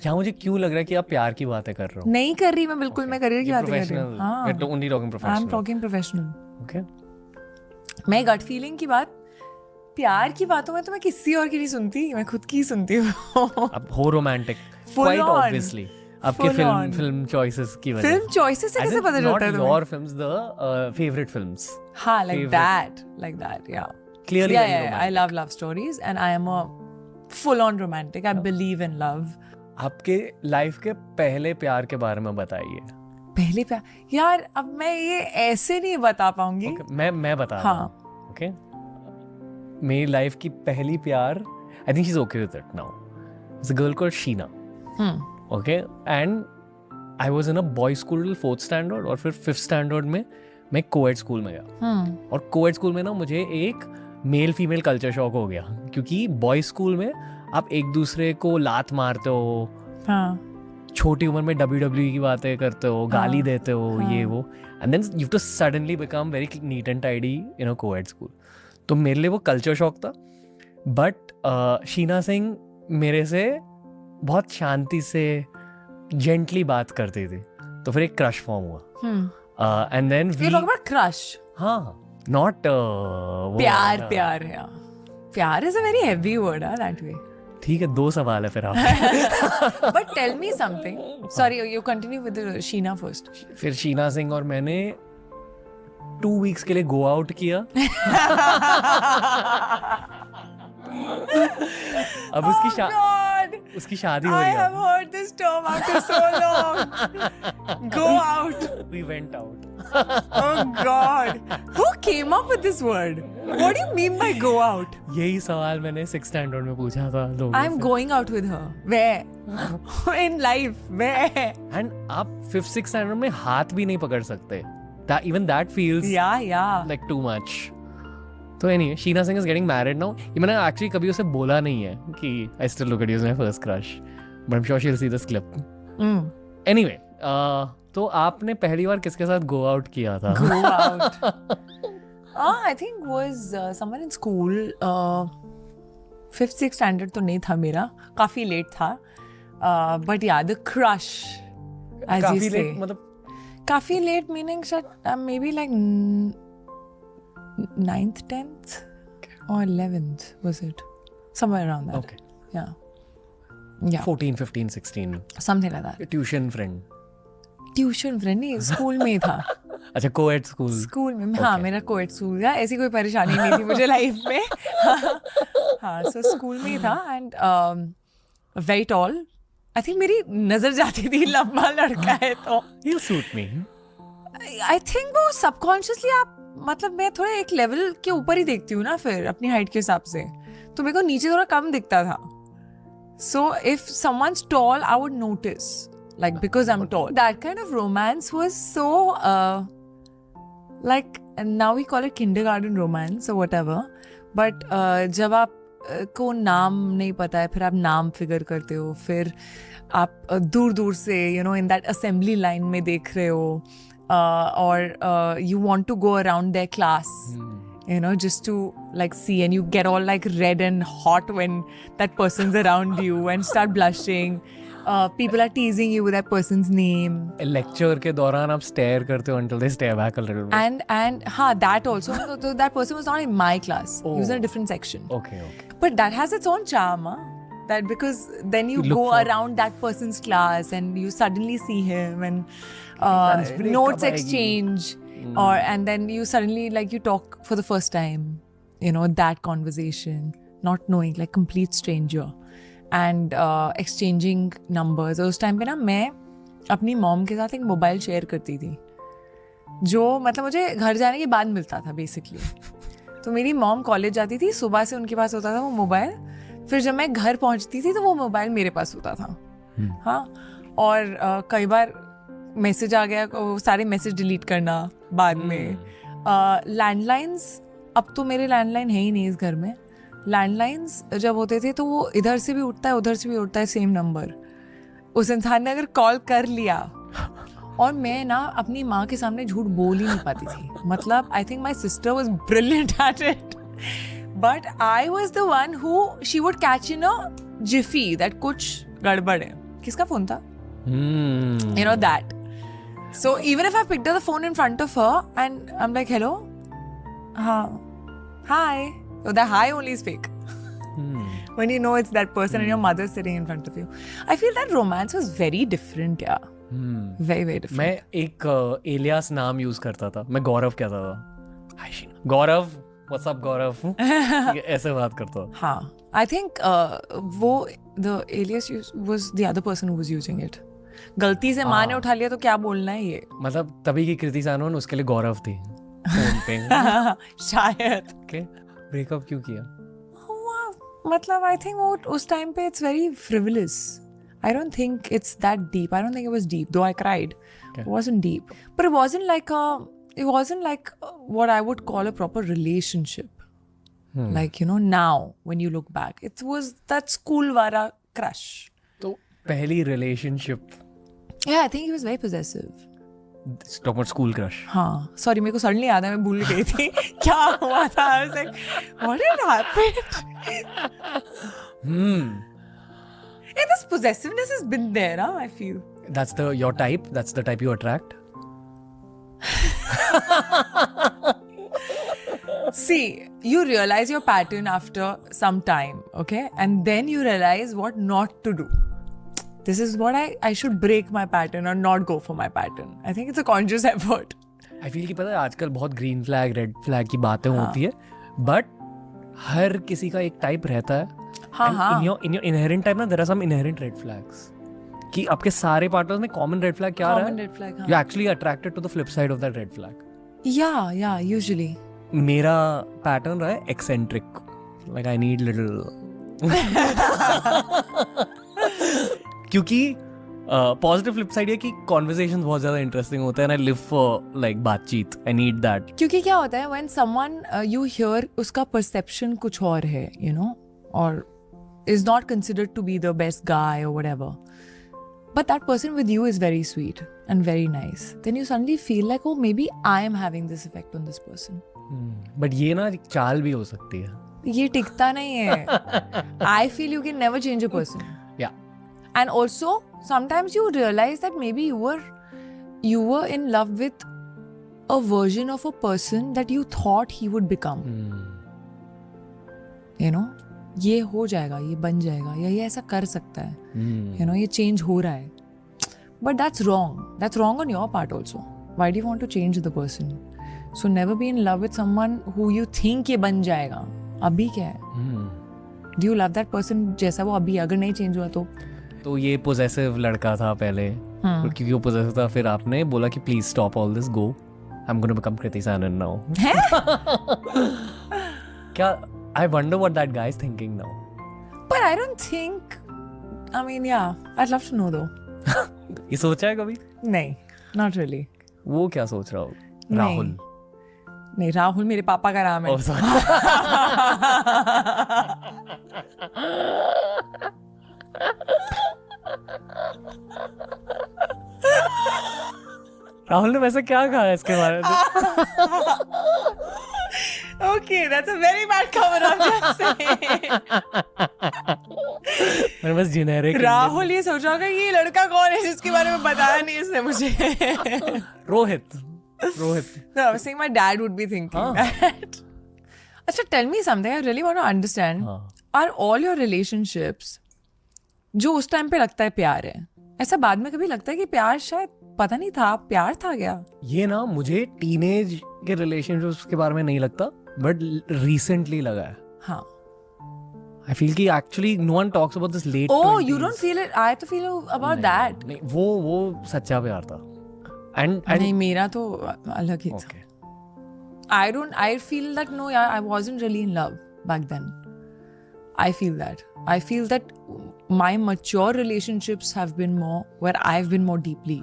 यहाँ मुझे क्यों लग रहा है कि आप प्यार की बातें कर रहे हो? नहीं कर रही मैं, बिल्कुल मैं करियर की बात कर रही हूँ. हाँ, We're only talking I am professional. Talking professional. Okay. मैं गट फीलिंग की बात, प्यार की बातों में तो मैं किसी और की नहीं सुनती, मैं खुद की ही सुनती हूँ. अब हो romantic, Full quite on. obviously. आपके Full on. फिल्म चॉइसेस की वजह. फिल्म चॉइसेस से As कैसे in, पता चलता है not तुम्हें? your films, the favorite films. हाँ, like favorite. that, yeah. Clearly Yeah, very yeah, I romantic. love stories and I am a full-on romantic. I believe in love. आपके life के पहले प्यार के बारे में बताइए. पहले प्यार, यार अब मैं ये ऐसे नहीं बता पाऊंगी. Okay, मैं बता रहा हाँ. हूँ. Okay. मेरी लाइफ की पहली प्यार, I think she's okay with it now. It's a girl called Sheena. Okay, and I was in a boys school till 4th standard और फिर 5th standard में मैं कोएड स्कूल में गया. और कोएड स्कूल में ना मुझे एक मेल फीमेल कल्चर शॉक हो गया, क्योंकि बॉयज स्कूल में आप एक दूसरे को लात मारते हो, छोटी उम्र में WWE की बातें करते हो, गाली देते हो, ये वो, and then you too suddenly become very neat and tidy in a coed school. तो मेरे लिए वो कल्चर शॉक था. बट शीना सिंह मेरे से बहुत शांति से जेंटली बात करती थी, तो फिर एक क्रश फॉर्म हुआ. And then we talk about crush. हाँ, नॉट प्यार. प्यार है, प्यार is a very heavy word that way. ठीक है, 2 सवाल है फिर आप. But tell me something. Sorry, you continue with Sheena first. फिर शीना सिंह और मैंने 2 weeks के लिए गो आउट किया. अब उसकी शादी हो रही है. I have heard this term after so long. Go out. We went out. Oh God. Who came up with this word? What do you mean by go out? यही सवाल मैंने 6th standard में पूछा था लोगों I'm से. going out with her. Where? In life. Where? And आप 5th 6th standard में हाथ भी नहीं पकड़ सकते. Even that feels Yeah. like too much. तो anyway, Sheena Singh is getting married now. ये मैंने actually कभी उसे बोला नहीं है कि I still look at you as my first crush. But I'm sure she'll see this clip. Anyway, तो आपने पहली बार किसके साथ go out किया था? Go out. I think was someone in school. 5th 6th standard तो नहीं था मेरा, काफी लेट था. But yeah, the crush, as you say. मतलब काफी late meaning maybe like 9th 10th or 11th was it, somewhere around that. Okay. Yeah 14 15 16 something like that. Tuition friend. Tuition friend नहीं, school में था. अच्छा, coed school. School में. हाँ, मेरा coed school था. ऐसी कोई परेशानी नहीं थी मुझे लाइफ में. हाँ, सो स्कूल में था. And very tall. I think मेरी नजर जाती थी, लंबा लड़का है तो. He'll suit me. I think वो सबकॉन्शियसली आप, मतलब मैं थोड़ा एक लेवल के ऊपर ही देखती हूँ ना फिर अपनी हाइट के हिसाब से, तो मेरे को नीचे थोड़ा कम दिखता था. So if someone's tall I would notice, like because I'm tall. That kind of romance was so like, now we call it kindergarten romance or whatever, but जब आप को नाम नहीं पता है, फिर आप नाम फिगर करते हो, फिर आप दूर दूर से in that assembly line में देख रहे हो, or you want to go around their class, just to like see, and you get all like red and hot when that person's around you and start blushing. People are teasing you with that person's name. Lecture के दौरान आप stare करते हो until they stare back a little bit. And that also. So that person was not in my class. He was in a different section. Okay. But that has its own charm, that because then you look go for around that person's class and you suddenly see him and break notes कब आएगी? exchange, and then you suddenly like you talk for the first time, that conversation, not knowing, like complete stranger, and exchanging numbers. उस time पे ना मैं अपनी mom के साथ एक मोबाइल शेयर करती थी, जो मतलब मुझे घर जाने के बाद मिलता था बेसिकली. तो मेरी मॉम कॉलेज जाती थी, सुबह से उनके पास होता था वो मोबाइल, फिर जब मैं घर पहुंचती थी तो वो मोबाइल मेरे पास होता था. हाँ, और कई बार मैसेज आ गया, वो सारे मैसेज डिलीट करना बाद में. लैंडलाइंस, अब तो मेरे लैंडलाइन है ही नहीं इस घर में. लैंडलाइंस जब होते थे तो वो इधर से भी उठता है उधर से भी उठता है सेम नंबर. उस इंसान ने अगर कॉल कर लिया, और मैं ना अपनी माँ के सामने झूठ बोल ही नहीं पाती थी. मतलब I think my sister was brilliant at it, but I was the one who she would catch in a Zifi that कुछ गड़बड़ है. किसका फोन था? Hmm. You know that. So even if I picked up the phone in front of her and I'm like, hello, hi. So the hi only is fake. When you know it's that person and your mother sitting in front of you. I feel that romance was very different, yeah. Very, very different. मैं एक alias नाम use करता था. मैं गौरव कहता था. हाय शीना. गौरव, what's up गौरव. ऐसे बात करता था. हाँ. I think the alias was the other person who was using it. गलती से माँ ने उठा लिया तो क्या बोलना है ये? मतलब तभी की कृति सानोन उसके लिए गौरव थी फोन पे. शायद. Okay. ब्रेकअप क्यों किया? मतलब I think वो उस टाइम पे it's very frivolous. I don't think it's that deep. I don't think it was deep, though I cried. Okay. It wasn't deep. But it wasn't like what I would call a proper relationship. Like, you know, now when you look back, it was that school wara crush. तो पहली relationship. Yeah, I think he was very possessive. Talk about school crush. हाँ, sorry, मेरे को suddenly याद है, मैं भूल गई थी क्या हुआ था. I was like, what had happened? Yeah, this possessiveness has been there, huh, I feel. That's your type. That's the type you attract. See, you realize your pattern after some time, okay? And then you realize what not to do. This is what I should break my pattern or not go for my pattern. I think it's a conscious effort. I feel कि पता है आजकल बहुत green flag red flag की बातें होती है, but हर किसी का एक टाइप रहता है. हाँ. In your inherent type ना there are some inherent red flags. कि आपके सारे पार्टनर्स में common red flag क्या रहा है? Common red flag, हाँ. You're actually attracted to the flip side of that red flag. Yeah, usually. मेरा पैटर्न रहा है eccentric. Like I need little. क्योंकि पॉजिटिव फ्लिप साइड है कि कॉन्वर्सेशंस बहुत ज्यादा इंटरेस्टिंग होते हैं. आई लिव फॉर लाइक बातचीत. I need that. क्योंकि क्या होता है when someone you hear उसका perception कुछ और है, you know, or is not considered to be the best guy or whatever, but that person with you is very sweet and very nice, then you suddenly feel like, oh, maybe I am having this effect on this person. But ये ना एक चाल भी हो सकती है. ये टिकता नहीं है. I feel you can never change a person. Yeah. And also sometimes you realize that maybe you were in love with a version of a person that you thought he would become. You know, ये हो जाएगा, ये बन जाएगा, या ये ऐसा कर सकता है. You know, ये change हो रहा है. But that's wrong. That's wrong on your part also. Why do you want to change the person? So never be in love with someone who you think ये बन जाएगा. अभी क्या है? Do you love that person जैसा वो अभी, अगर नहीं change हुआ तो ये पोजेसिव लड़का था पहले. क्योंकि वो पोजेसिव था, फिर आपने बोला कि please stop all this, go, I am gonna become Kriti Sanon now. क्या I wonder what that guy is thinking now. But I don't think, I mean, yeah, I'd love to know though. ये सोचा है कभी? नहीं, not really. वो क्या सोच रहा हो? नहीं. राहुल. नहीं, राहुल मेरे पापा का नाम है. Oh, sorry. राहुल ने वैसे क्या कहा है इसके बारे में? Okay, that's a very bad cover up, just saying. मैं बस जेनेरिक. राहुल ये सोच रहा होगा ये लड़का कौन है जिसके बारे में बताया नहीं इसने मुझे. Rohit. No, I was saying my dad would be thinking that. अच्छा, tell me something. I really want to understand. Are all your relationships जो उस टाइम पे लगता है प्यार है, ऐसा बाद में कभी लगता है कि प्यार शायद पता नहीं था, प्यार था क्या? ये ना मुझे टीनेज के रिलेशनशिप्स के बारे में नहीं लगता, बट रिसेंटली लगा है. हाँ. I feel कि actually no one talks about this late. Oh, 20s. you don't feel it. I to feel about that. नहीं, वो सच्चा प्यार था. And नहीं, मेरा तो अलग ही था. Okay. I feel that no, yeah, I wasn't really in love back then. I feel that my mature relationships have been more where I've been more deeply